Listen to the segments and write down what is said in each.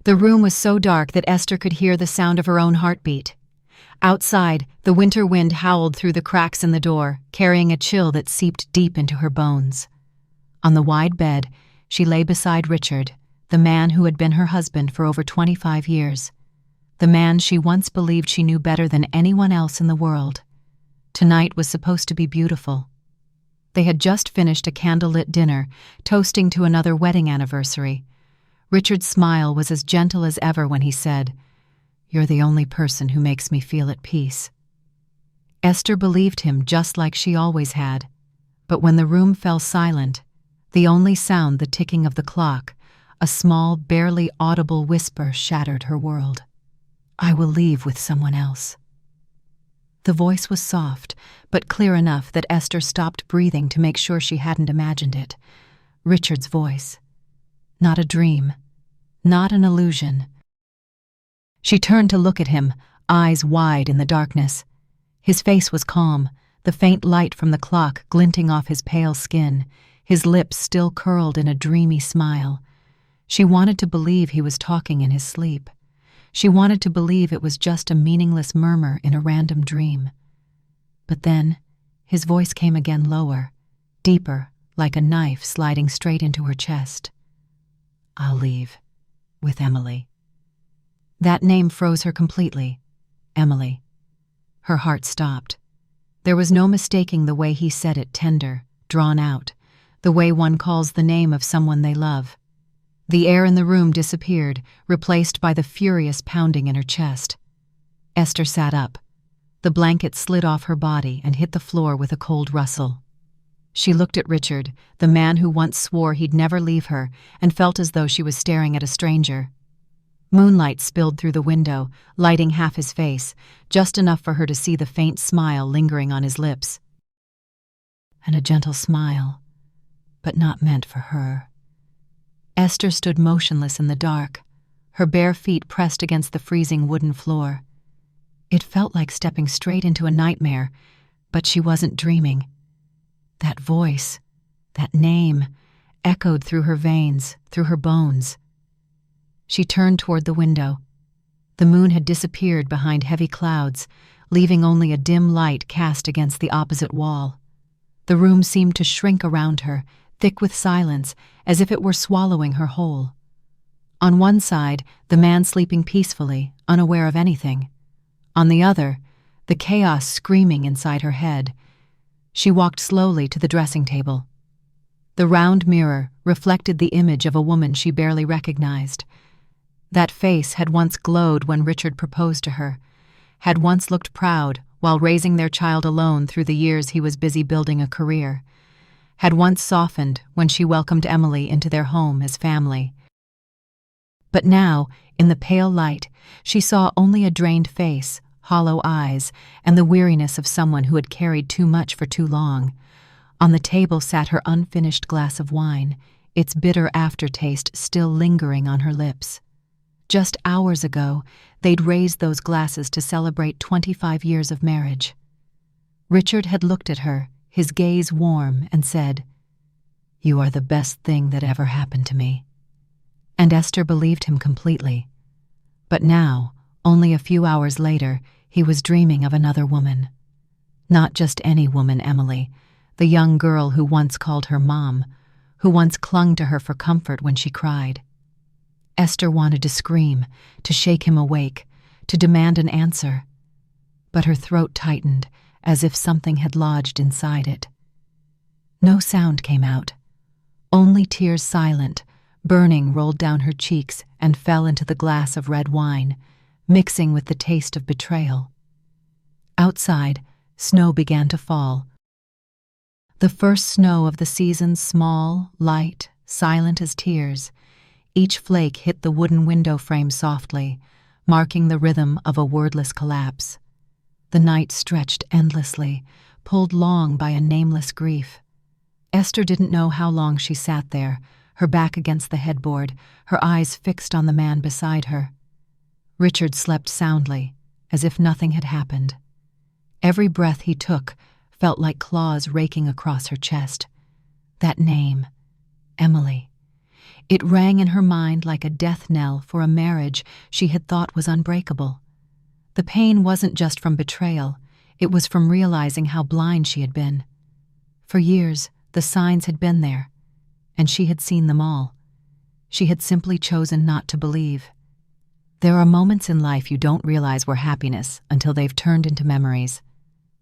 The room was so dark that Esther could hear the sound of her own heartbeat. Outside, the winter wind howled through the cracks in the door, carrying a chill that seeped deep into her bones. On the wide bed, she lay beside Richard, the man who had been her husband for over 25 years. The man she once believed she knew better than anyone else in the world. Tonight was supposed to be beautiful. They had just finished a candlelit dinner, toasting to another wedding anniversary. Richard's smile was as gentle as ever when he said, "You're the only person who makes me feel at peace." Esther believed him just like she always had, but when the room fell silent, the only sound the ticking of the clock, a small, barely audible whisper shattered her world. "I will leave with someone else." The voice was soft, but clear enough that Esther stopped breathing to make sure she hadn't imagined it. Richard's voice. Not a dream. Not an illusion. She turned to look at him, eyes wide in the darkness. His face was calm, the faint light from the clock glinting off his pale skin, his lips still curled in a dreamy smile. She wanted to believe he was talking in his sleep. She wanted to believe it was just a meaningless murmur in a random dream. But then, his voice came again lower, deeper, like a knife sliding straight into her chest. "I'll leave. With Emily." That name froze her completely. Emily. Her heart stopped. There was no mistaking the way he said it, tender, drawn out, the way one calls the name of someone they love. The air in the room disappeared, replaced by the furious pounding in her chest. Esther sat up. The blanket slid off her body and hit the floor with a cold rustle. She looked at Richard, the man who once swore he'd never leave her, and felt as though she was staring at a stranger. Moonlight spilled through the window, lighting half his face, just enough for her to see the faint smile lingering on his lips. And a gentle smile, but not meant for her. Esther stood motionless in the dark, her bare feet pressed against the freezing wooden floor. It felt like stepping straight into a nightmare, but she wasn't dreaming. That voice, that name, echoed through her veins, through her bones. She turned toward the window. The moon had disappeared behind heavy clouds, leaving only a dim light cast against the opposite wall. The room seemed to shrink around her, thick with silence, as if it were swallowing her whole. On one side, the man sleeping peacefully, unaware of anything. On the other, the chaos screaming inside her head. She walked slowly to the dressing table. The round mirror reflected the image of a woman she barely recognized. That face had once glowed when Richard proposed to her, had once looked proud while raising their child alone through the years he was busy building a career, had once softened when she welcomed Emily into their home as family. But now, in the pale light, she saw only a drained face, hollow eyes, and the weariness of someone who had carried too much for too long. On the table sat her unfinished glass of wine, its bitter aftertaste still lingering on her lips. Just hours ago, they'd raised those glasses to celebrate 25 years of marriage. Richard had looked at her, his gaze warm, and said, "You are the best thing that ever happened to me." And Esther believed him completely. But now, only a few hours later, he was dreaming of another woman. Not just any woman, Emily, the young girl who once called her mom, who once clung to her for comfort when she cried. Esther wanted to scream, to shake him awake, to demand an answer. But her throat tightened, as if something had lodged inside it. No sound came out. Only tears silent, burning rolled down her cheeks and fell into the glass of red wine, mixing with the taste of betrayal. Outside, snow began to fall. The first snow of the season, small, light, silent as tears. Each flake hit the wooden window frame softly, marking the rhythm of a wordless collapse. The night stretched endlessly, pulled long by a nameless grief. Esther didn't know how long she sat there, her back against the headboard, her eyes fixed on the man beside her. Richard slept soundly, as if nothing had happened. Every breath he took felt like claws raking across her chest. That name, Emily. It rang in her mind like a death knell for a marriage she had thought was unbreakable. The pain wasn't just from betrayal, it was from realizing how blind she had been. For years, the signs had been there, and she had seen them all. She had simply chosen not to believe. There are moments in life you don't realize were happiness until they've turned into memories.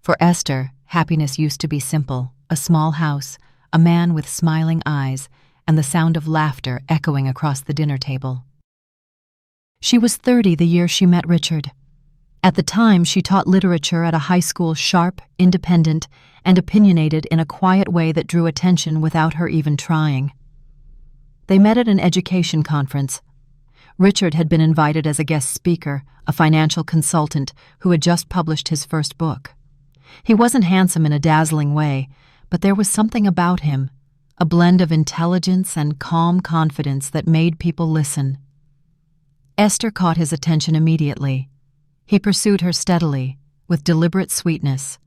For Esther, happiness used to be simple: a small house, a man with smiling eyes, and the sound of laughter echoing across the dinner table. She was 30 the year she met Richard. At the time, she taught literature at a high school, sharp, independent, and opinionated in a quiet way that drew attention without her even trying. They met at an education conference. Richard had been invited as a guest speaker, a financial consultant who had just published his first book. He wasn't handsome in a dazzling way, but there was something about him, a blend of intelligence and calm confidence that made people listen. Esther caught his attention immediately. He pursued her steadily, with deliberate sweetness.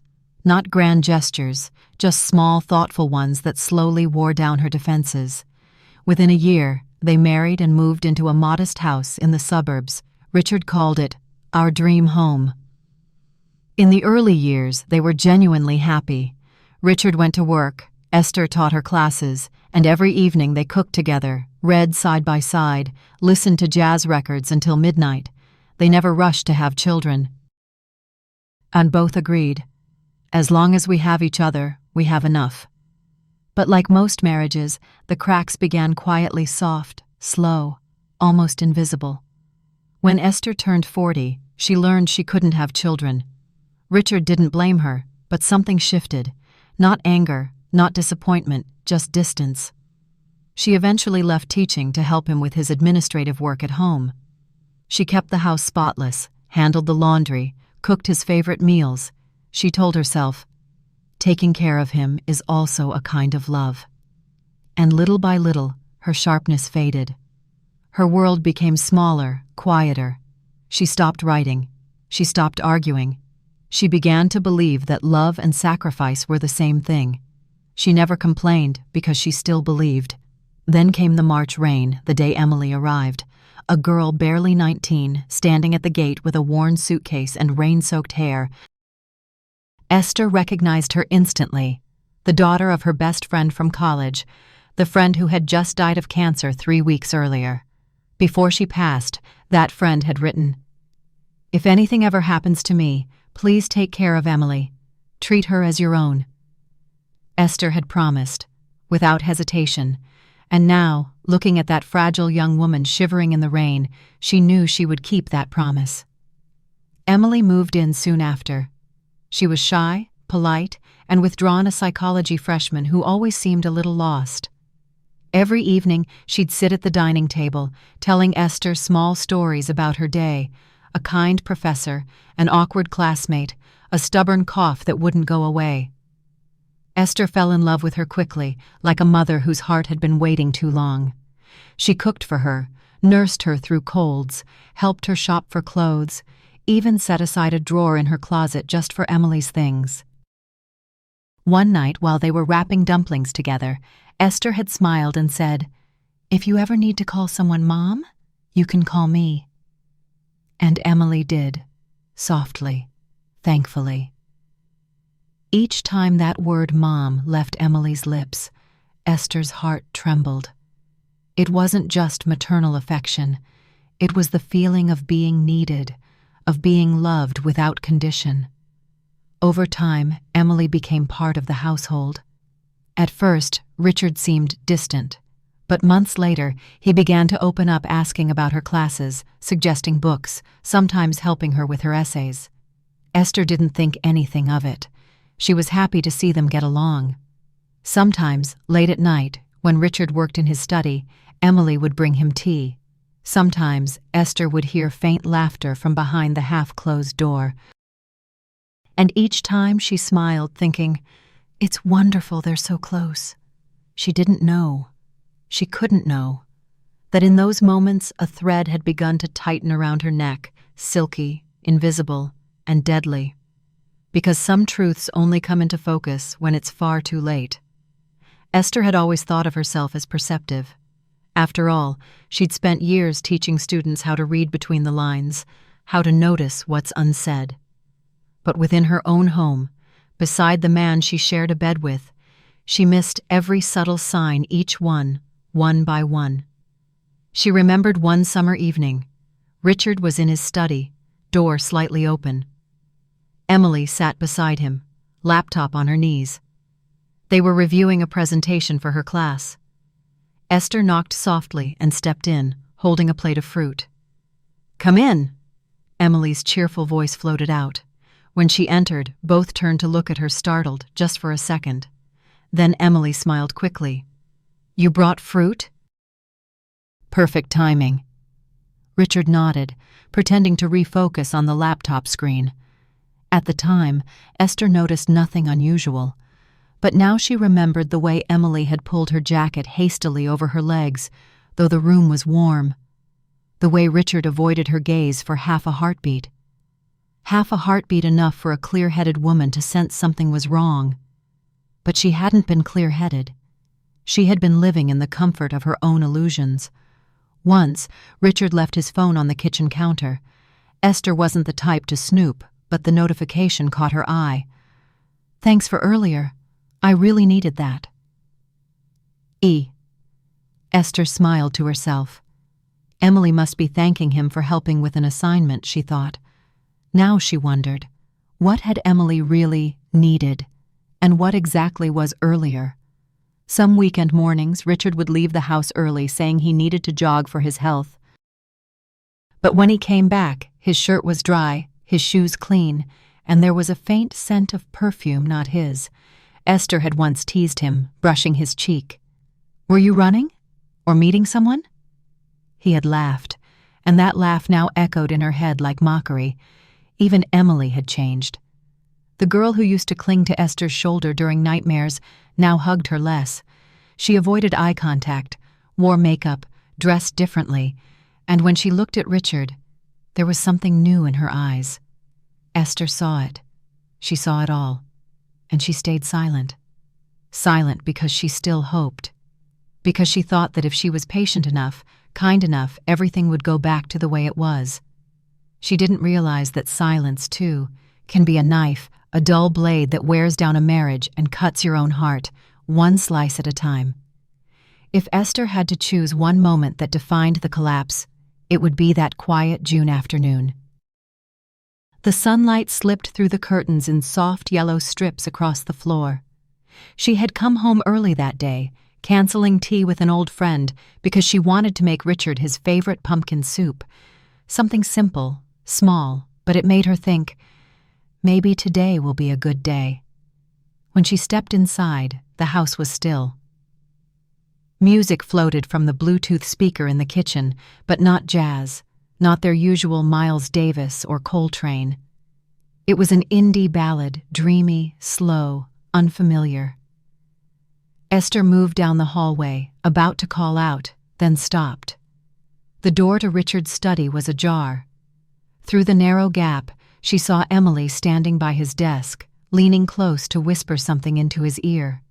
Not grand gestures, just small, thoughtful ones that slowly wore down her defenses. Within a year, they married and moved into a modest house in the suburbs. Richard called it our dream home. In the early years, they were genuinely happy. Richard went to work, Esther taught her classes, and every evening they cooked together, read side by side, listened to jazz records until midnight. They never rushed to have children. And both agreed, as long as we have each other, we have enough. But like most marriages, the cracks began quietly, soft, slow, almost invisible. When Esther turned 40, she learned she couldn't have children. Richard didn't blame her, but something shifted. Not anger, not disappointment, just distance. She eventually left teaching to help him with his administrative work at home. She kept the house spotless, handled the laundry, cooked his favorite meals. She told herself, taking care of him is also a kind of love. And little by little, her sharpness faded. Her world became smaller, quieter. She stopped writing. She stopped arguing. She began to believe that love and sacrifice were the same thing. She never complained because she still believed. Then came the March rain, the day Emily arrived. A girl barely 19, standing at the gate with a worn suitcase and rain-soaked hair. Esther recognized her instantly, the daughter of her best friend from college, the friend who had just died of cancer 3 weeks earlier. Before she passed, that friend had written, "If anything ever happens to me, please take care of Emily. Treat her as your own." Esther had promised, without hesitation, and now, looking at that fragile young woman shivering in the rain, she knew she would keep that promise. Emily moved in soon after. She was shy, polite, and withdrawn, a psychology freshman who always seemed a little lost. Every evening, she'd sit at the dining table, telling Esther small stories about her day: a kind professor, an awkward classmate, a stubborn cough that wouldn't go away. Esther fell in love with her quickly, like a mother whose heart had been waiting too long. She cooked for her, nursed her through colds, helped her shop for clothes, even set aside a drawer in her closet just for Emily's things. One night, while they were wrapping dumplings together, Esther had smiled and said, "If you ever need to call someone Mom, you can call me." And Emily did, softly, thankfully. Each time that word Mom left Emily's lips, Esther's heart trembled. It wasn't just maternal affection. It was the feeling of being needed, of being loved without condition. Over time, Emily became part of the household. At first, Richard seemed distant, but months later, he began to open up, asking about her classes, suggesting books, sometimes helping her with her essays. Esther didn't think anything of it. She was happy to see them get along. Sometimes, late at night, when Richard worked in his study, Emily would bring him tea. Sometimes, Esther would hear faint laughter from behind the half-closed door. And each time she smiled, thinking, "It's wonderful they're so close." She didn't know. She couldn't know. That in those moments a thread had begun to tighten around her neck, silky, invisible, and deadly. Because some truths only come into focus when it's far too late. Esther had always thought of herself as perceptive. After all, she'd spent years teaching students how to read between the lines, how to notice what's unsaid. But within her own home, beside the man she shared a bed with, she missed every subtle sign, each one by one. She remembered one summer evening. Richard was in his study, door slightly open. Emily sat beside him, laptop on her knees. They were reviewing a presentation for her class. Esther knocked softly and stepped in, holding a plate of fruit. "Come in," Emily's cheerful voice floated out. When she entered, both turned to look at her, startled, just for a second. Then Emily smiled quickly. "You brought fruit?" "Perfect timing." Richard nodded, pretending to refocus on the laptop screen. At the time, Esther noticed nothing unusual. But now she remembered the way Emily had pulled her jacket hastily over her legs, though the room was warm. The way Richard avoided her gaze for half a heartbeat. Half a heartbeat enough for a clear-headed woman to sense something was wrong. But she hadn't been clear-headed. She had been living in the comfort of her own illusions. Once, Richard left his phone on the kitchen counter. Esther wasn't the type to snoop, but the notification caught her eye. "Thanks for earlier. I really needed that." Esther smiled to herself. Emily must be thanking him for helping with an assignment, she thought. Now she wondered, what had Emily really needed, and what exactly was earlier? Some weekend mornings, Richard would leave the house early, saying he needed to jog for his health. But when he came back, his shirt was dry, his shoes clean, and there was a faint scent of perfume not his. Esther had once teased him, brushing his cheek. "Were you running? Or meeting someone?" He had laughed, and that laugh now echoed in her head like mockery. Even Emily had changed. The girl who used to cling to Esther's shoulder during nightmares now hugged her less. She avoided eye contact, wore makeup, dressed differently, and when she looked at Richard, there was something new in her eyes. Esther saw it. She saw it all. And she stayed silent. Silent because she still hoped. Because she thought that if she was patient enough, kind enough, everything would go back to the way it was. She didn't realize that silence, too, can be a knife, a dull blade that wears down a marriage and cuts your own heart, one slice at a time. If Esther had to choose one moment that defined the collapse, it would be that quiet June afternoon. The sunlight slipped through the curtains in soft yellow strips across the floor. She had come home early that day, canceling tea with an old friend because she wanted to make Richard his favorite pumpkin soup. Something simple, small, but it made her think, maybe today will be a good day. When she stepped inside, the house was still. Music floated from the Bluetooth speaker in the kitchen, but not jazz. Not their usual Miles Davis or Coltrane. It was an indie ballad, dreamy, slow, unfamiliar. Esther moved down the hallway, about to call out, then stopped. The door to Richard's study was ajar. Through the narrow gap, she saw Emily standing by his desk, leaning close to whisper something into his ear.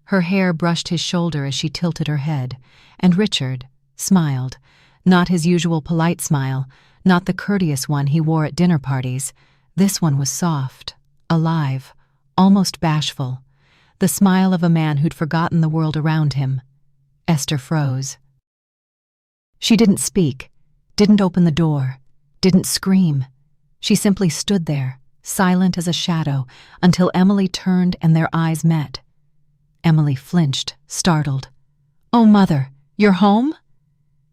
Her hair brushed his shoulder as she tilted her head, and Richard smiled. Not his usual polite smile, not the courteous one he wore at dinner parties. This one was soft, alive, almost bashful. The smile of a man who'd forgotten the world around him. Esther froze. She didn't speak, didn't open the door, didn't scream. She simply stood there, silent as a shadow, until Emily turned and their eyes met. Emily flinched, startled. "Oh, Mother, you're home?"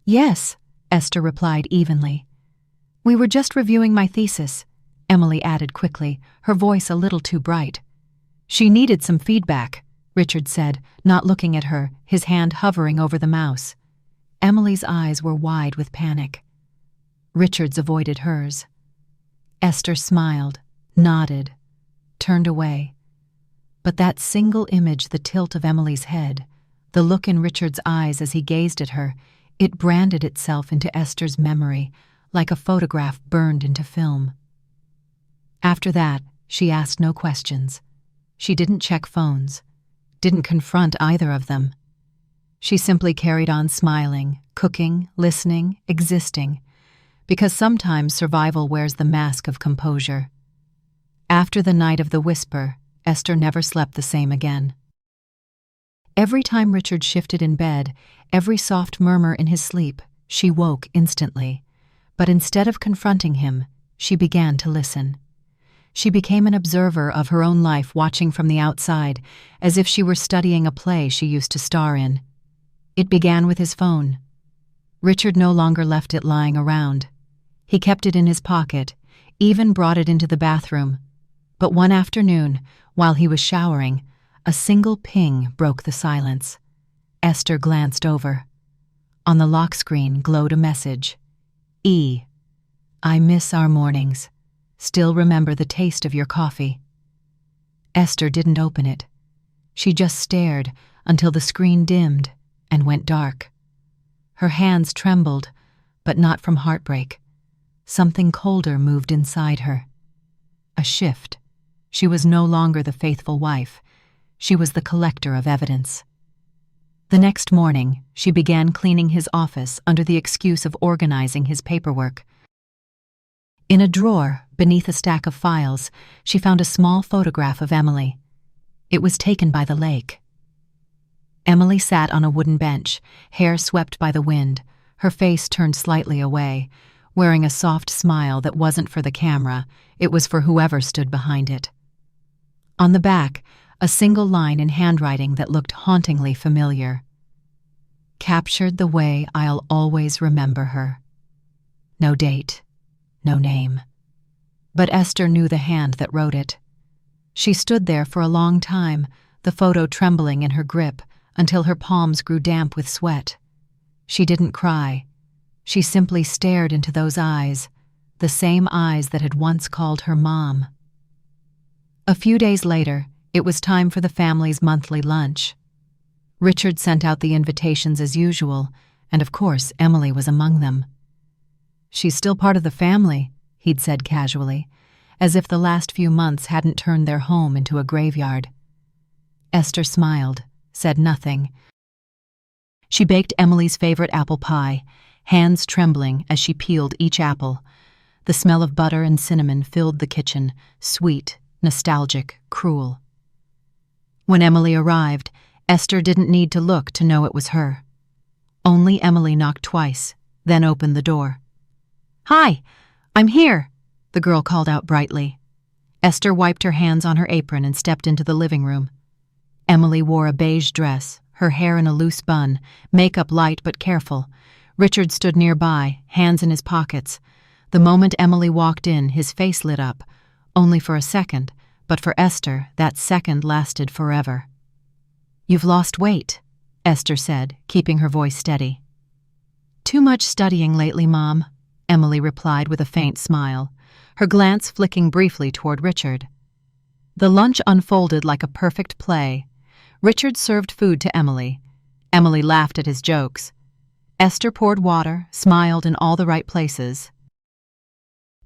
"Yes," Esther replied evenly. "We were just reviewing my thesis," Emily added quickly, her voice a little too bright. "She needed some feedback," Richard said, not looking at her, his hand hovering over the mouse. Emily's eyes were wide with panic. Richard's avoided hers. Esther smiled, nodded, turned away. But that single image, the tilt of Emily's head, the look in Richard's eyes as he gazed at her, it branded itself into Esther's memory, like a photograph burned into film. After that, she asked no questions. She didn't check phones, didn't confront either of them. She simply carried on smiling, cooking, listening, existing, because sometimes survival wears the mask of composure. After the night of the whisper, Esther never slept the same again. Every time Richard shifted in bed, every soft murmur in his sleep, she woke instantly. But instead of confronting him, she began to listen. She became an observer of her own life, watching from the outside, as if she were studying a play she used to star in. It began with his phone. Richard no longer left it lying around. He kept it in his pocket, even brought it into the bathroom. But one afternoon, while he was showering, a single ping broke the silence. Esther glanced over. On the lock screen glowed a message. E. I miss our mornings. Still remember the taste of your coffee. Esther didn't open it. She just stared until the screen dimmed and went dark. Her hands trembled, but not from heartbreak. Something colder moved inside her. A shift. She was no longer the faithful wife. She was the collector of evidence. The next morning, she began cleaning his office under the excuse of organizing his paperwork. In a drawer, beneath a stack of files, she found a small photograph of Emily. It was taken by the lake. Emily sat on a wooden bench, hair swept by the wind, her face turned slightly away, wearing a soft smile that wasn't for the camera, it was for whoever stood behind it. On the back, a single line in handwriting that looked hauntingly familiar. Captured the way I'll always remember her. No date, no name. But Esther knew the hand that wrote it. She stood there for a long time, the photo trembling in her grip, until her palms grew damp with sweat. She didn't cry. She simply stared into those eyes, the same eyes that had once called her mom. A few days later, it was time for the family's monthly lunch. Richard sent out the invitations as usual, and of course Emily was among them. She's still part of the family, he'd said casually, as if the last few months hadn't turned their home into a graveyard. Esther smiled, said nothing. She baked Emily's favorite apple pie, hands trembling as she peeled each apple. The smell of butter and cinnamon filled the kitchen, sweet, nostalgic, cruel. When Emily arrived, Esther didn't need to look to know it was her. Only Emily knocked twice, then opened the door. "Hi, I'm here," the girl called out brightly. Esther wiped her hands on her apron and stepped into the living room. Emily wore a beige dress, her hair in a loose bun, makeup light but careful. Richard stood nearby, hands in his pockets. The moment Emily walked in, his face lit up, only for a second, but for Esther, that second lasted forever. "You've lost weight," Esther said, keeping her voice steady. "Too much studying lately, Mom," Emily replied with a faint smile, her glance flicking briefly toward Richard. The lunch unfolded like a perfect play. Richard served food to Emily. Emily laughed at his jokes. Esther poured water, smiled in all the right places.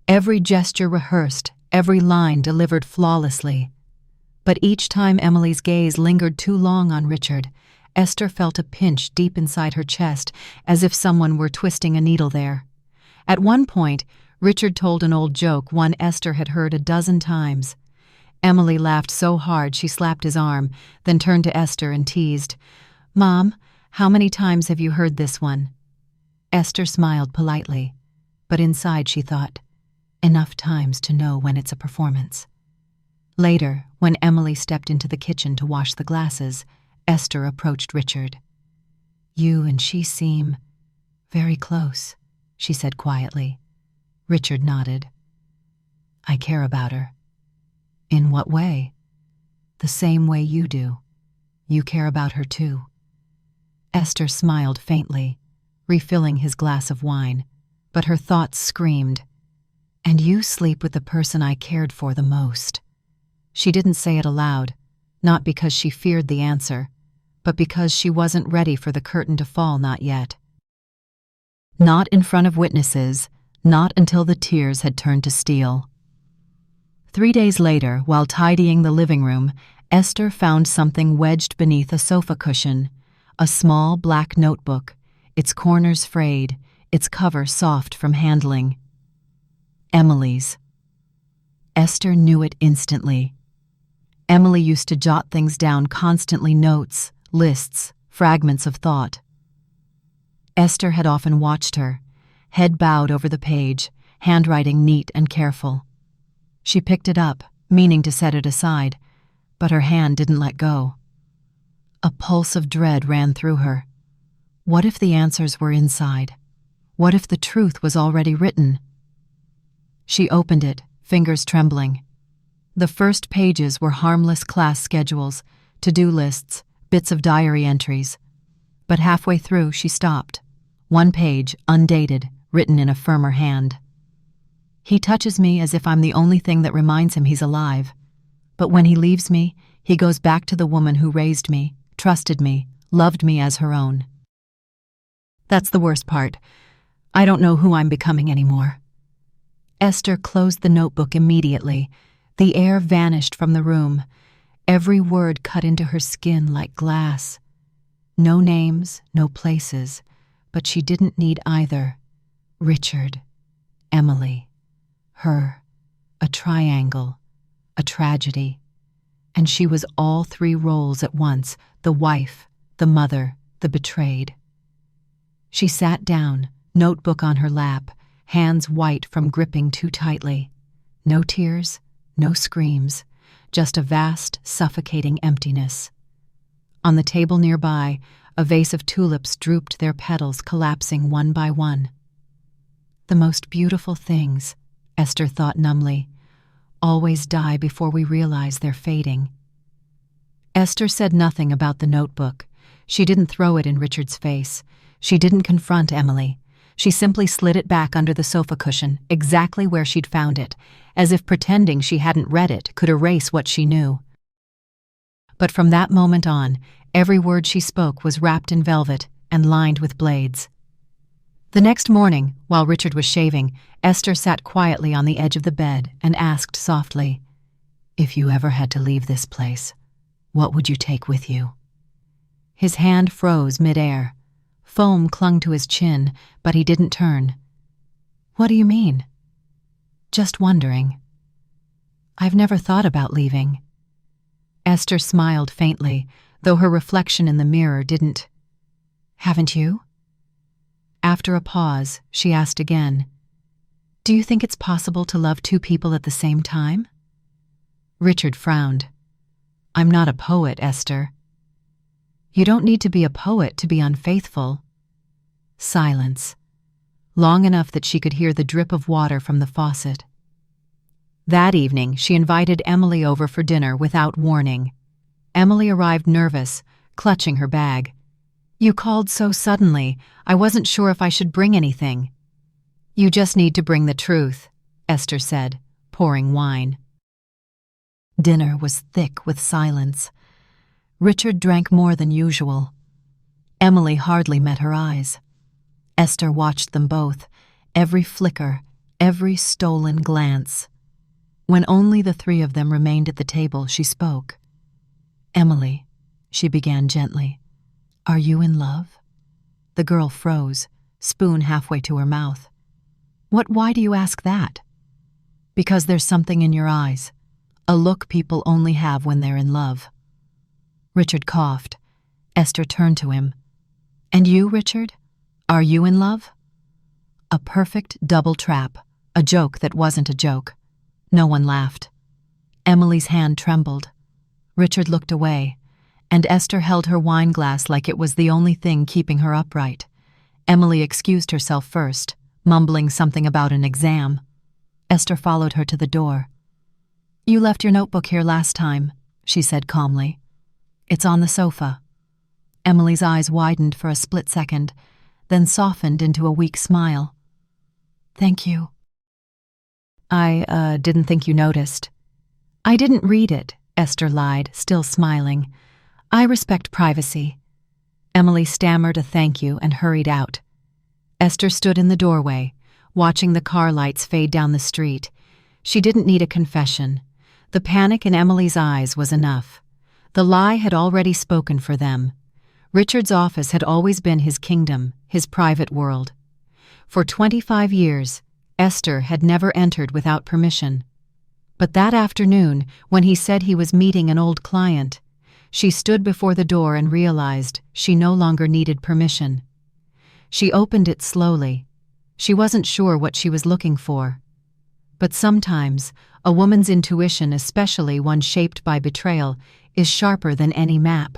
Every gesture rehearsed, every line delivered flawlessly. But each time Emily's gaze lingered too long on Richard, Esther felt a pinch deep inside her chest, as if someone were twisting a needle there. At one point, Richard told an old joke one Esther had heard a dozen times. Emily laughed so hard she slapped his arm, then turned to Esther and teased, "Mom, how many times have you heard this one?" Esther smiled politely, but inside she thought, enough times to know when it's a performance. Later, when Emily stepped into the kitchen to wash the glasses, Esther approached Richard. "You and she seem very close," she said quietly. Richard nodded. "I care about her." "In what way?" "The same way you do. You care about her too." Esther smiled faintly, refilling his glass of wine, but her thoughts screamed, "And you sleep with the person I cared for the most." She didn't say it aloud, not because she feared the answer, but because she wasn't ready for the curtain to fall not yet. Not in front of witnesses, not until the tears had turned to steel. 3 days later, while tidying the living room, Esther found something wedged beneath a sofa cushion, a small black notebook, its corners frayed, its cover soft from handling. Emily's. Esther knew it instantly. Emily used to jot things down constantly, notes, lists, fragments of thought. Esther had often watched her, head bowed over the page, handwriting neat and careful. She picked it up, meaning to set it aside, but her hand didn't let go. A pulse of dread ran through her. What if the answers were inside? What if the truth was already written? She opened it, fingers trembling. The first pages were harmless class schedules, to-do lists, bits of diary entries. But halfway through, she stopped. One page, undated, written in a firmer hand. He touches me as if I'm the only thing that reminds him he's alive. But when he leaves me, he goes back to the woman who raised me, trusted me, loved me as her own. That's the worst part. I don't know who I'm becoming anymore. Esther closed the notebook immediately. The air vanished from the room. Every word cut into her skin like glass. No names, no places, but she didn't need either. Richard, Emily, her, a triangle, a tragedy. And she was all three roles at once, the wife, the mother, the betrayed. She sat down, notebook on her lap, hands white from gripping too tightly. No tears, no screams, just a vast, suffocating emptiness. On the table nearby, a vase of tulips drooped, their petals collapsing one by one. The most beautiful things, Esther thought numbly, always die before we realize they're fading. Esther said nothing about the notebook. She didn't throw it in Richard's face. She didn't confront Emily. She simply slid it back under the sofa cushion, exactly where she'd found it, as if pretending she hadn't read it could erase what she knew. But from that moment on, every word she spoke was wrapped in velvet and lined with blades. The next morning, while Richard was shaving, Esther sat quietly on the edge of the bed and asked softly, "If you ever had to leave this place, what would you take with you?" His hand froze midair. Foam clung to his chin, but he didn't turn. "What do you mean?" "Just wondering. I've never thought about leaving." Esther smiled faintly, though her reflection in the mirror didn't. "Haven't you?" After a pause, she asked again, "Do you think it's possible to love two people at the same time?" Richard frowned. "I'm not a poet, Esther." "You don't need to be a poet to be unfaithful." Silence. Long enough that she could hear the drip of water from the faucet. That evening, she invited Emily over for dinner without warning. Emily arrived nervous, clutching her bag. "You called so suddenly, I wasn't sure if I should bring anything." "You just need to bring the truth," Esther said, pouring wine. Dinner was thick with silence. Richard drank more than usual. Emily hardly met her eyes. Esther watched them both, every flicker, every stolen glance. When only the three of them remained at the table, she spoke. "Emily," she began gently, "are you in love?" The girl froze, spoon halfway to her mouth. Why do you ask that?" "Because there's something in your eyes, a look people only have when they're in love." Richard coughed. Esther turned to him. "And you, Richard? Are you in love?" A perfect double trap, a joke that wasn't a joke. No one laughed. Emily's hand trembled. Richard looked away, and Esther held her wine glass like it was the only thing keeping her upright. Emily excused herself first, mumbling something about an exam. Esther followed her to the door. "You left your notebook here last time," she said calmly. "It's on the sofa." Emily's eyes widened for a split second, then softened into a weak smile. "Thank you." I didn't think you noticed." "I didn't read it," Esther lied, still smiling. "I respect privacy." Emily stammered a thank you and hurried out. Esther stood in the doorway, watching the car lights fade down the street. She didn't need a confession. The panic in Emily's eyes was enough. The lie had already spoken for them. Richard's office had always been his kingdom, his private world. For 25 years, Esther had never entered without permission. But that afternoon, when he said he was meeting an old client, she stood before the door and realized she no longer needed permission. She opened it slowly. She wasn't sure what she was looking for. But sometimes, a woman's intuition, especially one shaped by betrayal, is sharper than any map.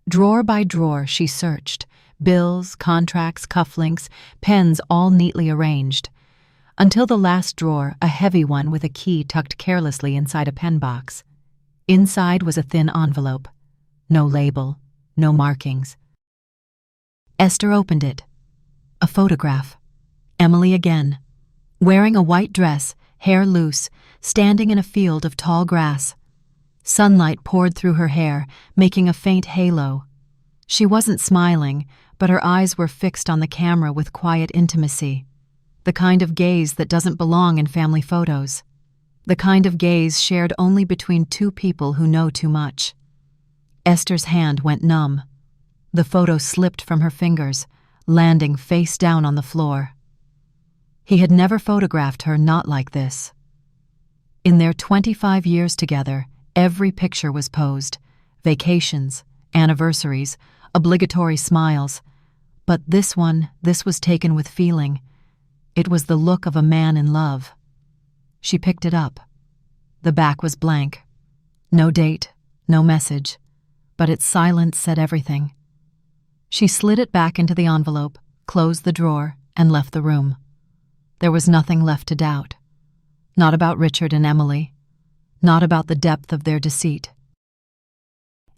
Drawer by drawer she searched, bills, contracts, cufflinks, pens all neatly arranged, until the last drawer, a heavy one with a key tucked carelessly inside a pen box. Inside was a thin envelope. No label, no markings. Esther opened it. A photograph. Emily again, wearing a white dress, hair loose, standing in a field of tall grass. Sunlight poured through her hair, making a faint halo. She wasn't smiling, but her eyes were fixed on the camera with quiet intimacy. The kind of gaze that doesn't belong in family photos. The kind of gaze shared only between two people who know too much. Esther's hand went numb. The photo slipped from her fingers, landing face down on the floor. He had never photographed her not like this. In their 25 years together, every picture was posed. Vacations, anniversaries, obligatory smiles. But this was taken with feeling. It was the look of a man in love. She picked it up. The back was blank. No date, no message, but its silence said everything. She slid it back into the envelope, closed the drawer, and left the room. There was nothing left to doubt. Not about Richard and Emily. Not about the depth of their deceit.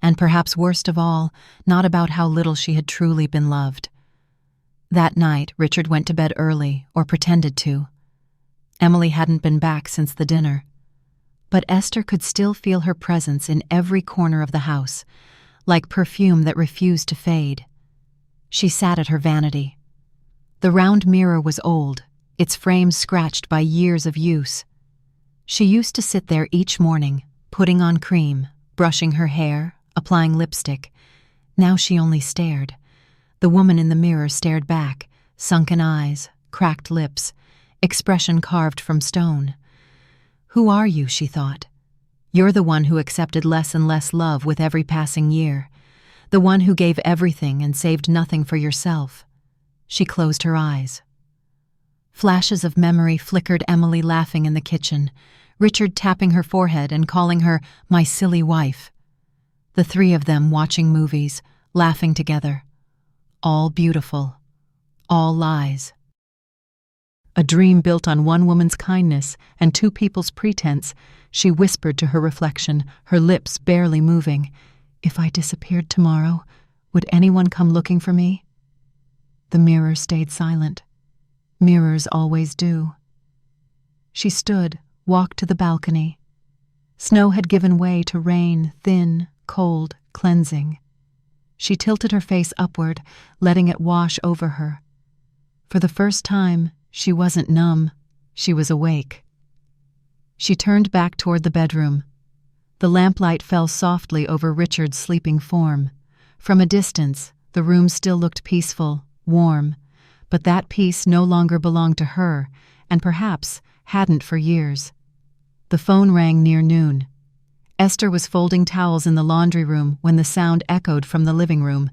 And perhaps worst of all, not about how little she had truly been loved. That night, Richard went to bed early, or pretended to. Emily hadn't been back since the dinner. But Esther could still feel her presence in every corner of the house, like perfume that refused to fade. She sat at her vanity. The round mirror was old, its frame scratched by years of use. She used to sit there each morning, putting on cream, brushing her hair, applying lipstick. Now she only stared. The woman in the mirror stared back, sunken eyes, cracked lips, expression carved from stone. Who are you, she thought. You're the one who accepted less and less love with every passing year, the one who gave everything and saved nothing for yourself. She closed her eyes. Flashes of memory flickered Emily laughing in the kitchen, Richard tapping her forehead and calling her my silly wife. The three of them watching movies, laughing together. All beautiful, all lies. A dream built on one woman's kindness and two people's pretense, she whispered to her reflection, her lips barely moving. If I disappeared tomorrow, would anyone come looking for me? The mirror stayed silent. Mirrors always do. She stood, walked to the balcony. Snow had given way to rain, thin, cold, cleansing. She tilted her face upward, letting it wash over her. For the first time, she wasn't numb, she was awake. She turned back toward the bedroom. The lamplight fell softly over Richard's sleeping form. From a distance, the room still looked peaceful, warm, but that peace no longer belonged to her, and perhaps hadn't for years. The phone rang near noon. Esther was folding towels in the laundry room when the sound echoed from the living room.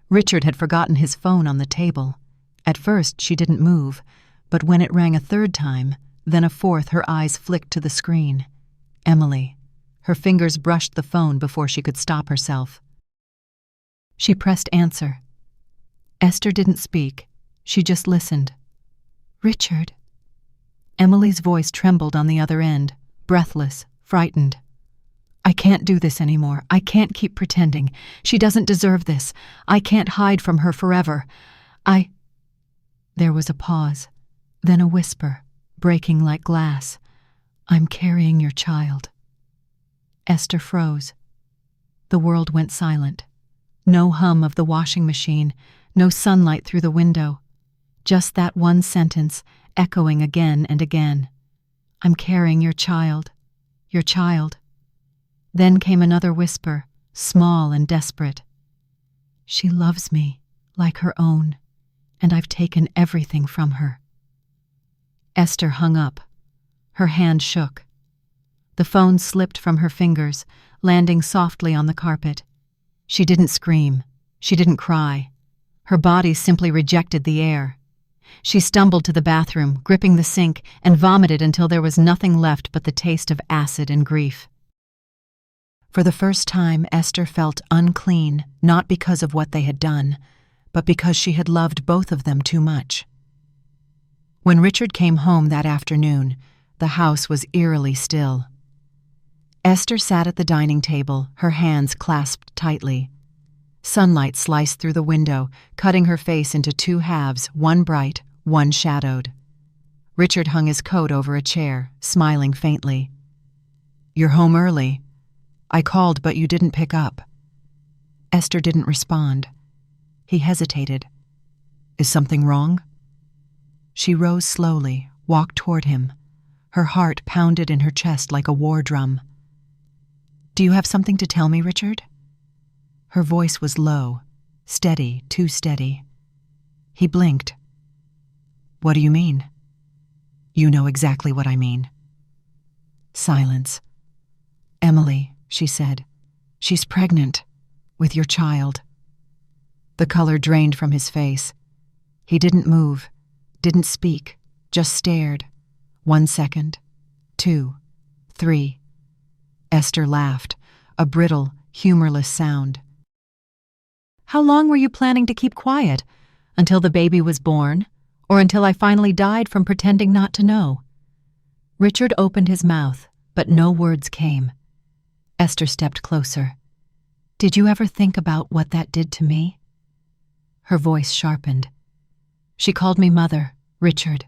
Richard had forgotten his phone on the table. At first, she didn't move, but when it rang a third time, then a fourth, her eyes flicked to the screen. Emily. Her fingers brushed the phone before she could stop herself. She pressed answer. Esther didn't speak. She just listened. Richard. Emily's voice trembled on the other end, breathless, frightened. I can't do this anymore. I can't keep pretending. She doesn't deserve this. I can't hide from her forever. There was a pause, then a whisper, breaking like glass. I'm carrying your child. Esther froze. The world went silent. No hum of the washing machine, no sunlight through the window. Just that one sentence, echoing again and again. I'm carrying your child. Your child. Then came another whisper, small and desperate. She loves me like her own, and I've taken everything from her. Esther hung up. Her hand shook. The phone slipped from her fingers, landing softly on the carpet. She didn't scream. She didn't cry. Her body simply rejected the air. She stumbled to the bathroom, gripping the sink, and vomited until there was nothing left but the taste of acid and grief. For the first time, Esther felt unclean, not because of what they had done, but because she had loved both of them too much. When Richard came home that afternoon, the house was eerily still. Esther sat at the dining table, her hands clasped tightly. Sunlight sliced through the window, cutting her face into two halves, one bright, one shadowed. Richard hung his coat over a chair, smiling faintly. "You're home early. I called, but you didn't pick up." Esther didn't respond. He hesitated. "Is something wrong?" She rose slowly, walked toward him. Her heart pounded in her chest like a war drum. "Do you have something to tell me, Richard?" Her voice was low, steady, too steady. He blinked. "What do you mean?" "You know exactly what I mean." Silence. "Emily," she said. "She's pregnant. With your child." The color drained from his face. He didn't move, didn't speak, just stared. 1 second. 2. 3. Esther laughed, a brittle, humorless sound. "How long were you planning to keep quiet? Until the baby was born? Or until I finally died from pretending not to know?" Richard opened his mouth, but no words came. Esther stepped closer. "Did you ever think about what that did to me?" Her voice sharpened. "She called me mother, Richard.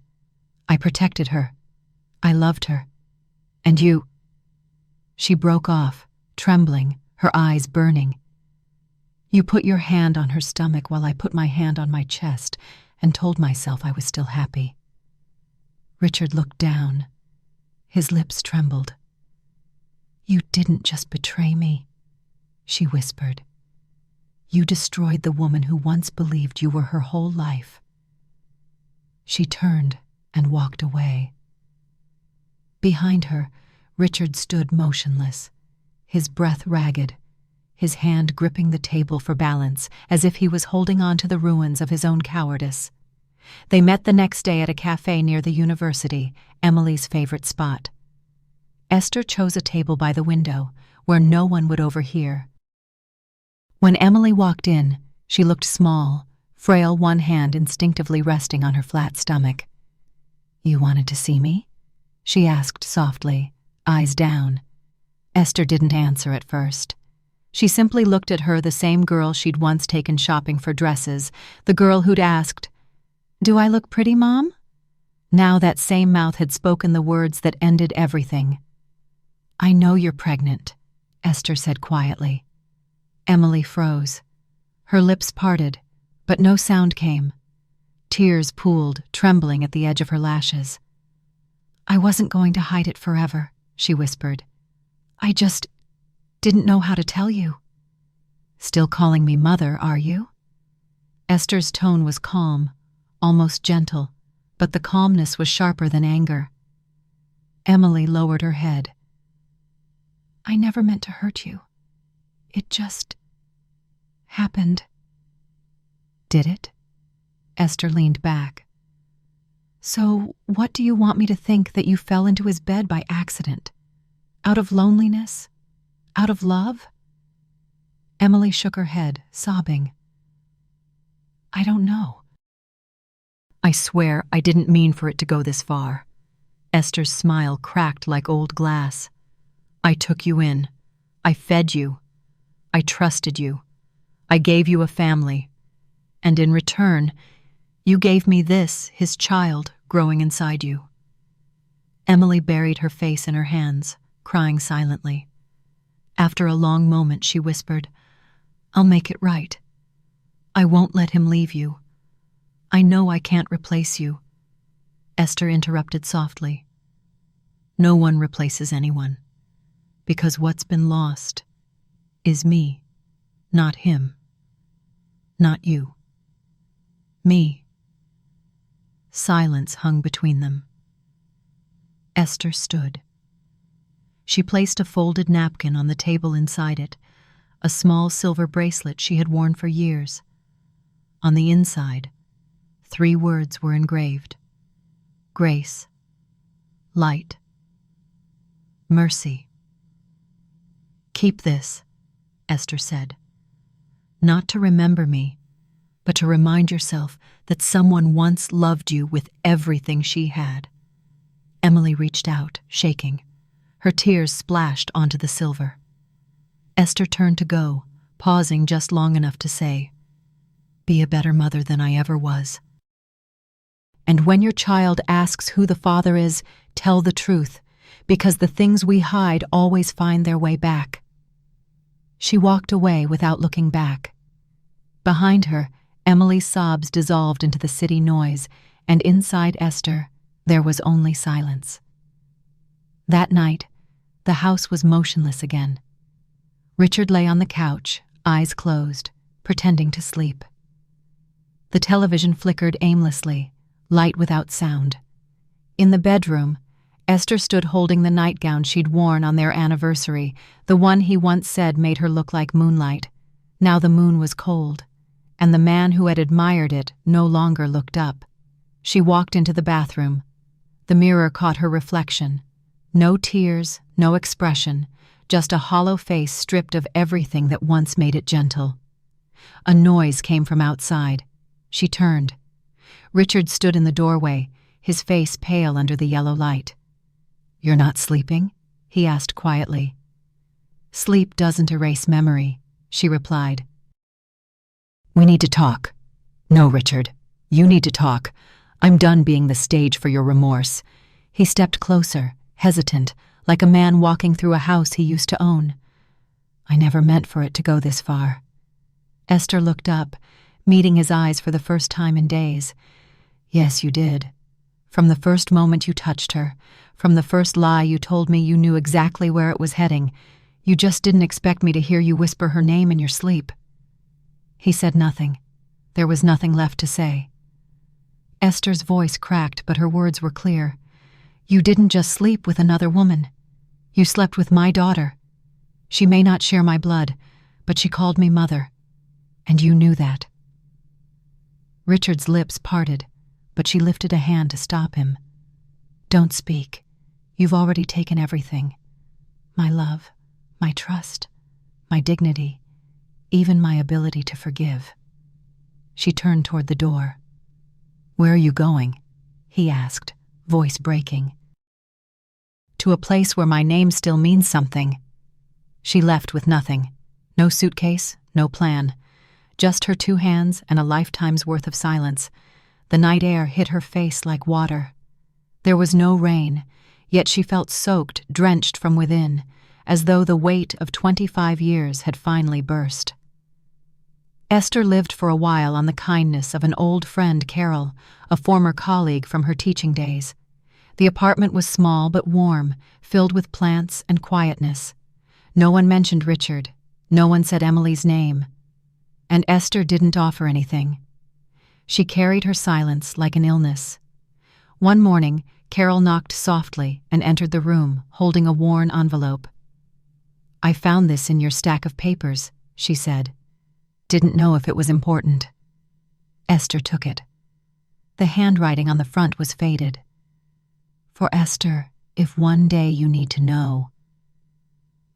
I protected her. I loved her. And you—" She broke off, trembling, her eyes burning. "You put your hand on her stomach while I put my hand on my chest and told myself I was still happy." Richard looked down. His lips trembled. "You didn't just betray me," she whispered. "You destroyed the woman who once believed you were her whole life." She turned and walked away. Behind her, Richard stood motionless, his breath ragged, his hand gripping the table for balance, as if he was holding on to the ruins of his own cowardice. They met the next day at a cafe near the university, Emily's favorite spot. Esther chose a table by the window, where no one would overhear. When Emily walked in, she looked small, frail, one hand instinctively resting on her flat stomach. "You wanted to see me?" she asked softly, eyes down. Esther didn't answer at first. She simply looked at her, the same girl she'd once taken shopping for dresses, the girl who'd asked, "Do I look pretty, Mom?" Now that same mouth had spoken the words that ended everything. "I know you're pregnant," Esther said quietly. Emily froze. Her lips parted, but no sound came. Tears pooled, trembling at the edge of her lashes. "I wasn't going to hide it forever," she whispered. "I just didn't know how to tell you." "Still calling me mother, are you?" Esther's tone was calm, almost gentle, but the calmness was sharper than anger. Emily lowered her head. "I never meant to hurt you. It just happened." "Did it?" Esther leaned back. "So what do you want me to think, that you fell into his bed by accident? Out of loneliness? Out of love?" Emily shook her head, sobbing. "I don't know." "I swear I didn't mean for it to go this far." Esther's smile cracked like old glass. "I took you in. I fed you. I trusted you. I gave you a family. And in return, you gave me this, his child, growing inside you." Emily buried her face in her hands, crying silently. After a long moment, she whispered, "I'll make it right. I won't let him leave you. I know I can't replace you." Esther interrupted softly. "No one replaces anyone, because what's been lost is me, not him." Not you. Me. Silence hung between them. Esther stood. She placed a folded napkin on the table inside it, a small silver bracelet she had worn for years. On the inside, 3 words were engraved: grace, light, mercy. Keep this, Esther said. Not to remember me, but to remind yourself that someone once loved you with everything she had. Emily reached out, shaking. Her tears splashed onto the silver. Esther turned to go, pausing just long enough to say, "Be a better mother than I ever was. And when your child asks who the father is, tell the truth, because the things we hide always find their way back." She walked away without looking back. Behind her, Emily's sobs dissolved into the city noise, and inside Esther, there was only silence. That night, the house was motionless again. Richard lay on the couch, eyes closed, pretending to sleep. The television flickered aimlessly, light without sound. In the bedroom, Esther stood holding the nightgown she'd worn on their anniversary, the one he once said made her look like moonlight. Now the moon was cold, and the man who had admired it no longer looked up. She walked into the bathroom. The mirror caught her reflection. No tears, no expression, just a hollow face stripped of everything that once made it gentle. A noise came from outside. She turned. Richard stood in the doorway, his face pale under the yellow light. "You're not sleeping?" he asked quietly. "Sleep doesn't erase memory," she replied. "We need to talk." "No, Richard. You need to talk. I'm done being the stage for your remorse." He stepped closer, hesitant, like a man walking through a house he used to own. "I never meant for it to go this far." Esther looked up, meeting his eyes for the first time in days. "Yes, you did. From the first moment you touched her, from the first lie you told me, you knew exactly where it was heading. You just didn't expect me to hear you whisper her name in your sleep." He said nothing. There was nothing left to say. Esther's voice cracked, but her words were clear. "You didn't just sleep with another woman. You slept with my daughter. She may not share my blood, but she called me mother. And you knew that." Richard's lips parted, but she lifted a hand to stop him. "Don't speak. You've already taken everything. My love, my trust, my dignity, even my ability to forgive." She turned toward the door. "Where are you going?" he asked, voice breaking. "To a place where my name still means something." She left with nothing. No suitcase, no plan. Just her 2 hands and a lifetime's worth of silence. The night air hit her face like water. There was no rain, yet she felt soaked, drenched from within, as though the weight of 25 years had finally burst. Esther lived for a while on the kindness of an old friend, Carol, a former colleague from her teaching days. The apartment was small but warm, filled with plants and quietness. No one mentioned Richard. No one said Emily's name. And Esther didn't offer anything. She carried her silence like an illness. One morning, Carol knocked softly and entered the room, holding a worn envelope. "I found this in your stack of papers," she said. "Didn't know if it was important." Esther took it. The handwriting on the front was faded. "For Esther, if one day you need to know."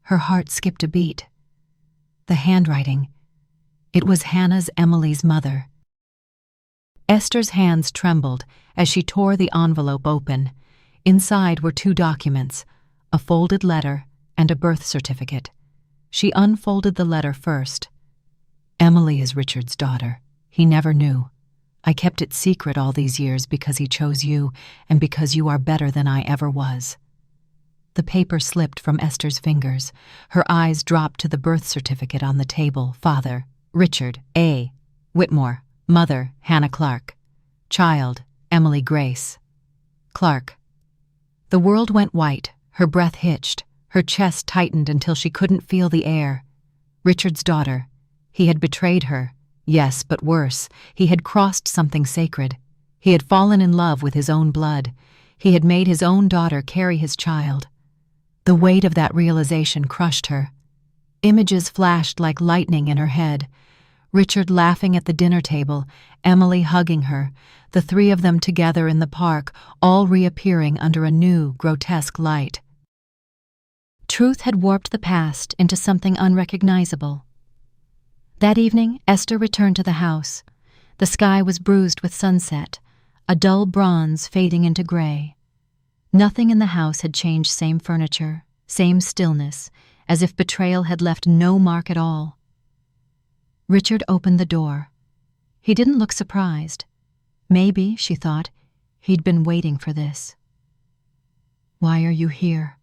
Her heart skipped a beat. The handwriting. It was Hannah's Emily's mother. Esther's hands trembled as she tore the envelope open. Inside were 2 documents, a folded letter and a birth certificate. She unfolded the letter first. "Emily is Richard's daughter. He never knew. I kept it secret all these years because he chose you and because you are better than I ever was." The paper slipped from Esther's fingers. Her eyes dropped to the birth certificate on the table. Father, Richard A. Whitmore. Mother, Hannah Clark. Child, Emily Grace. Clark. The world went white. Her breath hitched. Her chest tightened until she couldn't feel the air. Richard's daughter. He had betrayed her. Yes, but worse, he had crossed something sacred. He had fallen in love with his own blood. He had made his own daughter carry his child. The weight of that realization crushed her. Images flashed like lightning in her head. Richard laughing at the dinner table, Emily hugging her, the three of them together in the park, all reappearing under a new, grotesque light. Truth had warped the past into something unrecognizable. That evening, Esther returned to the house. The sky was bruised with sunset, a dull bronze fading into gray. Nothing in the house had changed, same furniture, same stillness, as if betrayal had left no mark at all. Richard opened the door. He didn't look surprised. Maybe, she thought, he'd been waiting for this. "Why are you here?"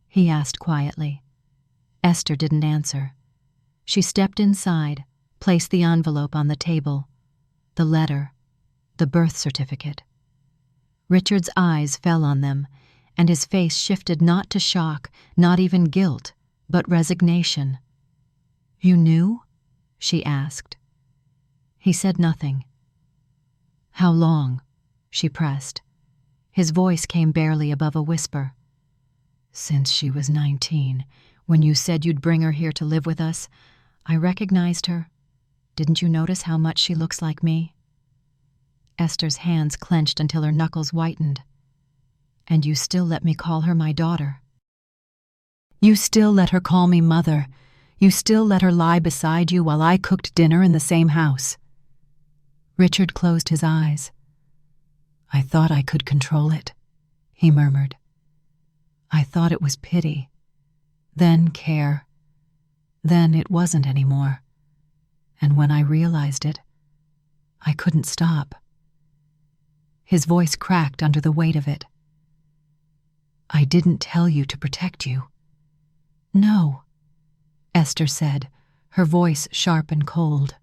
he asked quietly. Esther didn't answer. She stepped inside, placed the envelope on the table. The letter, the birth certificate. Richard's eyes fell on them, and his face shifted not to shock, not even guilt, but resignation. "You knew?" she asked. He said nothing. "How long?" she pressed. His voice came barely above a whisper. "Since she was 19, when you said you'd bring her here to live with us, I recognized her. Didn't you notice how much she looks like me?" Esther's hands clenched until her knuckles whitened. "And you still let me call her my daughter. You still let her call me mother. You still let her lie beside you while I cooked dinner in the same house." Richard closed his eyes. "I thought I could control it," he murmured. "I thought it was pity, then care. Then it wasn't anymore. And when I realized it, I couldn't stop." His voice cracked under the weight of it. "I didn't tell you to protect you." "No," Esther said, her voice sharp and cold.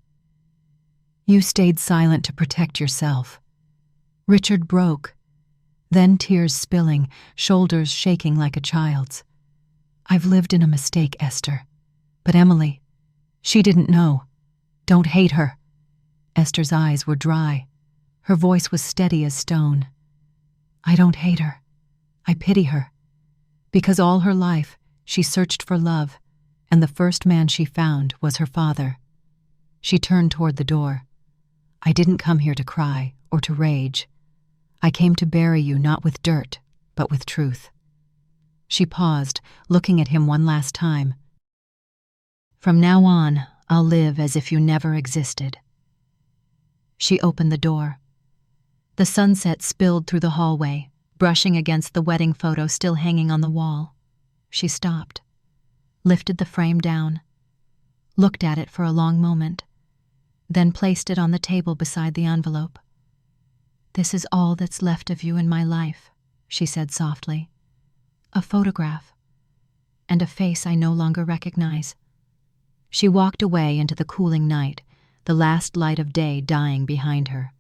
"You stayed silent to protect yourself." Richard broke, then tears spilling, shoulders shaking like a child's. "I've lived in a mistake, Esther. But Emily, she didn't know. Don't hate her." Esther's eyes were dry. Her voice was steady as stone. "I don't hate her. I pity her. Because all her life, she searched for love, and the first man she found was her father." She turned toward the door. "I didn't come here to cry or to rage. I came to bury you not with dirt, but with truth." She paused, looking at him one last time. "From now on, I'll live as if you never existed." She opened the door. The sunset spilled through the hallway, brushing against the wedding photo still hanging on the wall. She stopped, lifted the frame down, looked at it for a long moment, then placed it on the table beside the envelope. "This is all that's left of you in my life," she said softly. "A photograph, and a face I no longer recognize." She walked away into the cooling night, the last light of day dying behind her.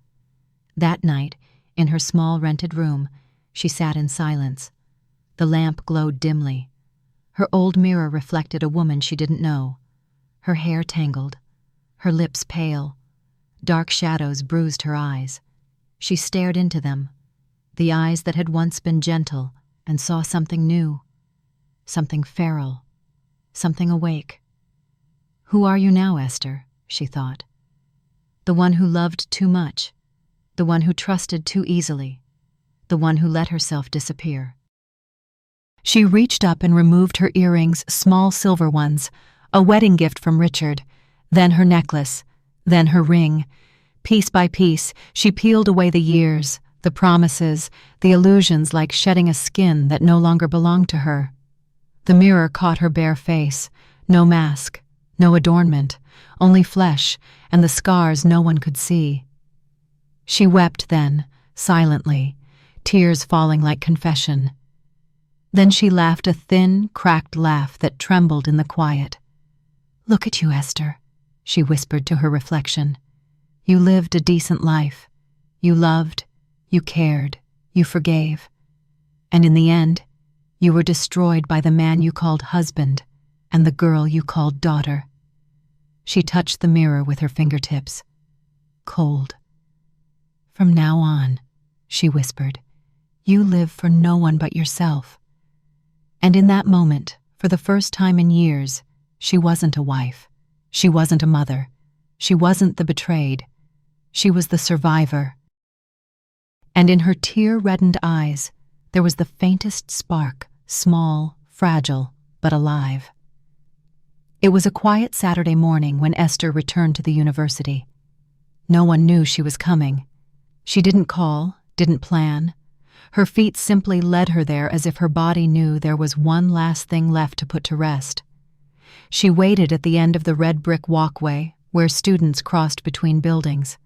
That night, in her small rented room, she sat in silence. The lamp glowed dimly. Her old mirror reflected a woman she didn't know. Her hair tangled, her lips pale. Dark shadows bruised her eyes. She stared into them, the eyes that had once been gentle, and saw something new, something feral, something awake. "Who are you now, Esther?" she thought. "The one who loved too much, the one who trusted too easily, the one who let herself disappear." She reached up and removed her earrings, small silver ones, a wedding gift from Richard, then her necklace, then her ring. Piece by piece, she peeled away the years, the promises, the illusions like shedding a skin that no longer belonged to her. The mirror caught her bare face, no mask, no adornment, only flesh and the scars no one could see. She wept then, silently, tears falling like confession. Then she laughed a thin, cracked laugh that trembled in the quiet. "Look at you, Esther," she whispered to her reflection. "You lived a decent life. You loved, you cared, you forgave. And in the end, you were destroyed by the man you called husband and the girl you called daughter. She touched the mirror with her fingertips. Cold. "From now on," she whispered, "you live for no one but yourself." And in that moment, for the first time in years, she wasn't a wife. She wasn't a mother. She wasn't the betrayed. She was the survivor. And in her tear-reddened eyes, there was the faintest spark, small, fragile, but alive. It was a quiet Saturday morning when Esther returned to the university. No one knew she was coming. She didn't call, didn't plan. Her feet simply led her there as if her body knew there was one last thing left to put to rest. She waited at the end of the red brick walkway where students crossed between buildings.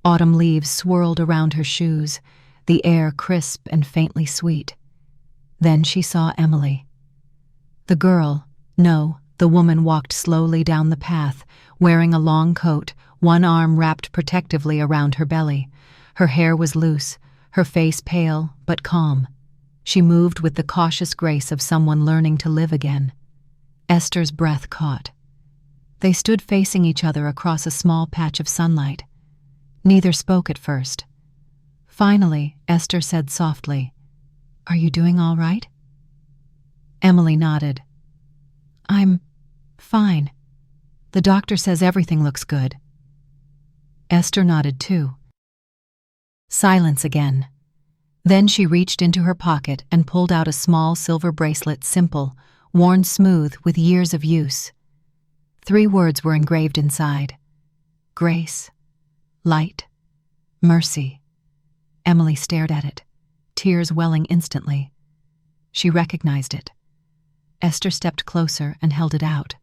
Autumn leaves swirled around her shoes, the air crisp and faintly sweet. Then she saw Emily. The girl, no, the woman walked slowly down the path, wearing a long coat, one arm wrapped protectively around her belly. Her hair was loose, her face pale but calm. She moved with the cautious grace of someone learning to live again. Esther's breath caught. They stood facing each other across a small patch of sunlight. Neither spoke at first. Finally, Esther said softly, "Are you doing all right?" Emily nodded. "I'm fine. The doctor says everything looks good." Esther nodded too. Silence again. Then she reached into her pocket and pulled out a small silver bracelet, simple, worn smooth with years of use. 3 words were engraved inside: grace, light, mercy. Emily stared at it, tears welling instantly. She recognized it. Esther stepped closer and held it out.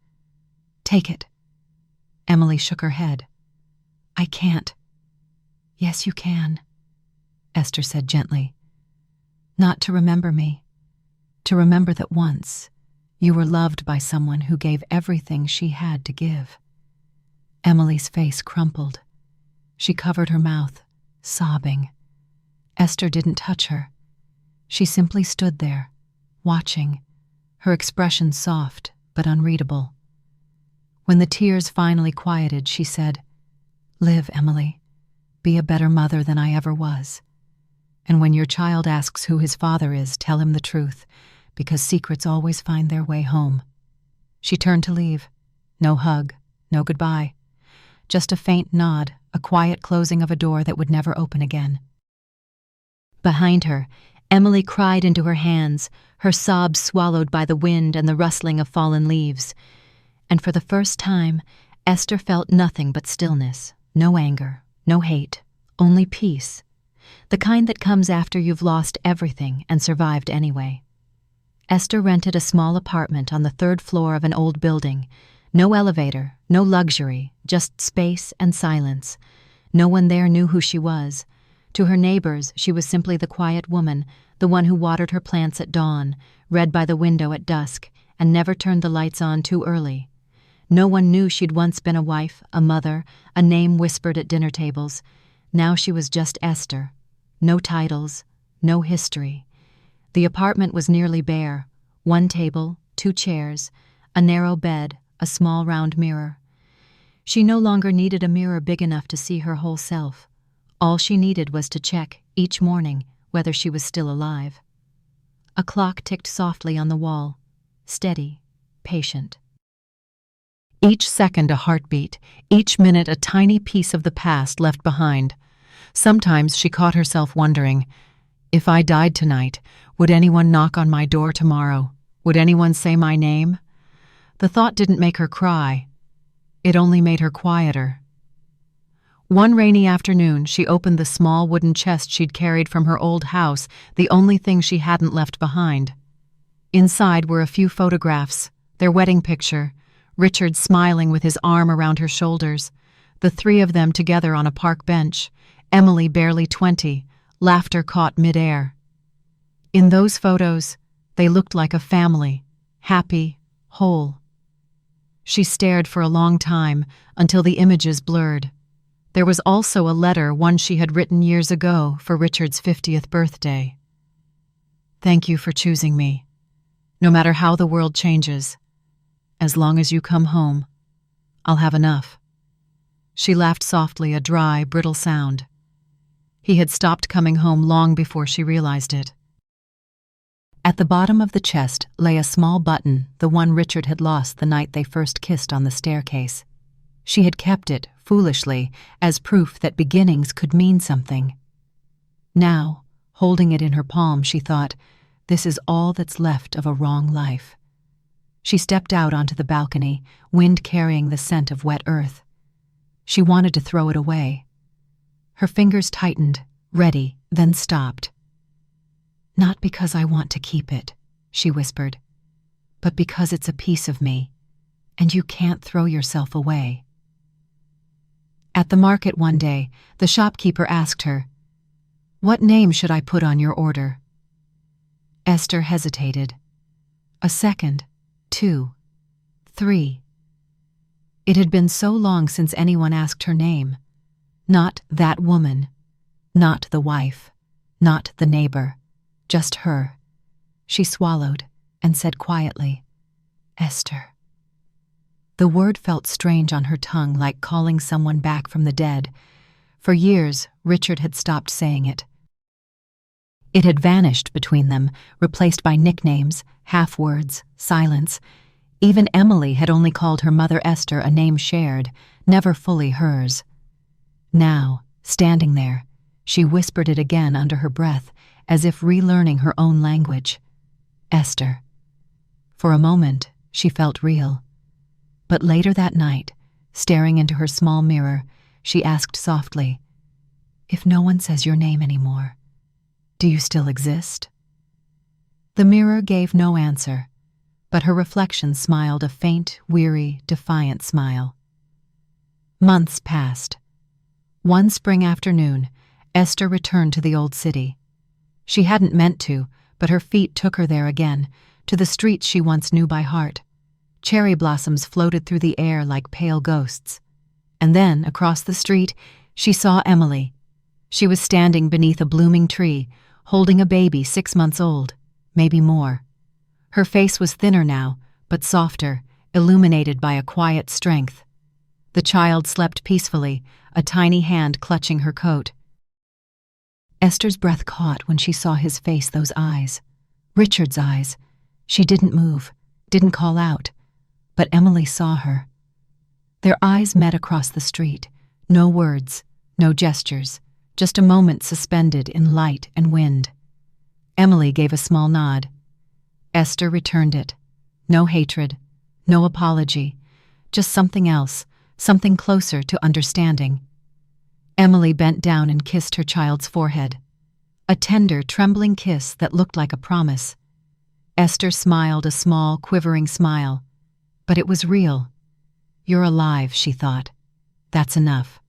"Take it." Emily shook her head. "I can't." "Yes, you can," Esther said gently. "Not to remember me. To remember that once you were loved by someone who gave everything she had to give." Emily's face crumpled. She covered her mouth, sobbing. Esther didn't touch her. She simply stood there, watching, her expression soft but unreadable. When the tears finally quieted, she said, "Live, Emily. Be a better mother than I ever was. And when your child asks who his father is, tell him the truth, because secrets always find their way home." She turned to leave. No hug, no goodbye. Just a faint nod, a quiet closing of a door that would never open again. Behind her, Emily cried into her hands, her sobs swallowed by the wind and the rustling of fallen leaves. And for the first time, Esther felt nothing but stillness, no anger, no hate, only peace. The kind that comes after you've lost everything and survived anyway. Esther rented a small apartment on the 3rd floor of an old building. No elevator, no luxury, just space and silence. No one there knew who she was. To her neighbors, she was simply the quiet woman, the one who watered her plants at dawn, read by the window at dusk, and never turned the lights on too early. No one knew she'd once been a wife, a mother, a name whispered at dinner tables. Now she was just Esther. No titles, no history. The apartment was nearly bare. 1 table, 2 chairs, a narrow bed, a small round mirror. She no longer needed a mirror big enough to see her whole self. All she needed was to check, each morning, whether she was still alive. A clock ticked softly on the wall, steady, patient. Each second a heartbeat, each minute a tiny piece of the past left behind. Sometimes she caught herself wondering, if I died tonight, would anyone knock on my door tomorrow? Would anyone say my name? The thought didn't make her cry. It only made her quieter. One rainy afternoon, she opened the small wooden chest she'd carried from her old house, the only thing she hadn't left behind. Inside were a few photographs, their wedding picture, Richard smiling with his arm around her shoulders, the 3 of them together on a park bench, Emily barely 20, laughter caught midair. In those photos, they looked like a family, happy, whole. She stared for a long time until the images blurred. There was also a letter, one she had written years ago for Richard's 50th birthday. "Thank you for choosing me. No matter how the world changes, as long as you come home, I'll have enough." She laughed softly, a dry, brittle sound. He had stopped coming home long before she realized it. At the bottom of the chest lay a small button, the one Richard had lost the night they first kissed on the staircase. She had kept it, foolishly, as proof that beginnings could mean something. Now, holding it in her palm, she thought, "This is all that's left of a wrong life." She stepped out onto the balcony, wind carrying the scent of wet earth. She wanted to throw it away. Her fingers tightened, ready, then stopped. "Not because I want to keep it," she whispered, "but because it's a piece of me, and you can't throw yourself away." At the market one day, the shopkeeper asked her, "What name should I put on your order?" Esther hesitated. A second, 2, 3. It had been so long since anyone asked her name. Not that woman, not the wife, not the neighbor, just her. She swallowed and said quietly, "Esther." The word felt strange on her tongue, like calling someone back from the dead. For years, Richard had stopped saying it. It had vanished between them, replaced by nicknames, half-words, silence. Even Emily had only called her mother Esther, a name shared, never fully hers. Now, standing there, she whispered it again under her breath, as if relearning her own language. Esther. For a moment, she felt real. But later that night, staring into her small mirror, she asked softly, "If no one says your name anymore, do you still exist?" The mirror gave no answer, but her reflection smiled a faint, weary, defiant smile. Months passed. One spring afternoon, Esther returned to the old city. She hadn't meant to, but her feet took her there again, to the streets she once knew by heart. Cherry blossoms floated through the air like pale ghosts. And then, across the street, she saw Emily. She was standing beneath a blooming tree, holding a baby 6 months old, maybe more. Her face was thinner now, but softer, illuminated by a quiet strength. The child slept peacefully, a tiny hand clutching her coat. Esther's breath caught when she saw his face, those eyes. Richard's eyes. She didn't move, didn't call out. But Emily saw her. Their eyes met across the street. No words, no gestures, just a moment suspended in light and wind. Emily gave a small nod. Esther returned it. No hatred, no apology, just something else, something closer to understanding. Emily bent down and kissed her child's forehead. A tender, trembling kiss that looked like a promise. Esther smiled a small, quivering smile. But it was real. "You're alive," she thought. "That's enough."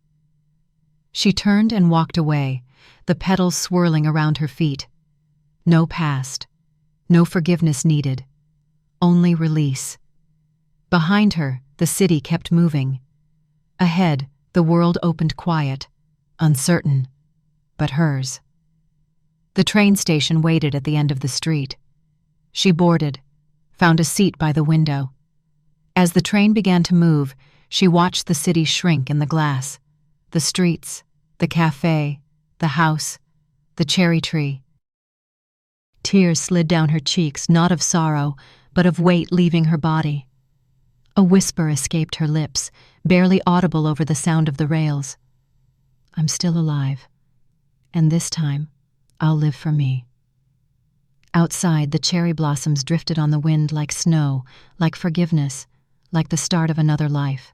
She turned and walked away, the petals swirling around her feet. No past, no forgiveness needed, only release. Behind her, the city kept moving. Ahead, the world opened quiet, uncertain, but hers. The train station waited at the end of the street. She boarded, found a seat by the window. As the train began to move, she watched the city shrink in the glass. The streets, the cafe, the house, the cherry tree. Tears slid down her cheeks, not of sorrow, but of weight leaving her body. A whisper escaped her lips, barely audible over the sound of the rails. "I'm still alive, and this time, I'll live for me." Outside, the cherry blossoms drifted on the wind like snow, like forgiveness, like the start of another life.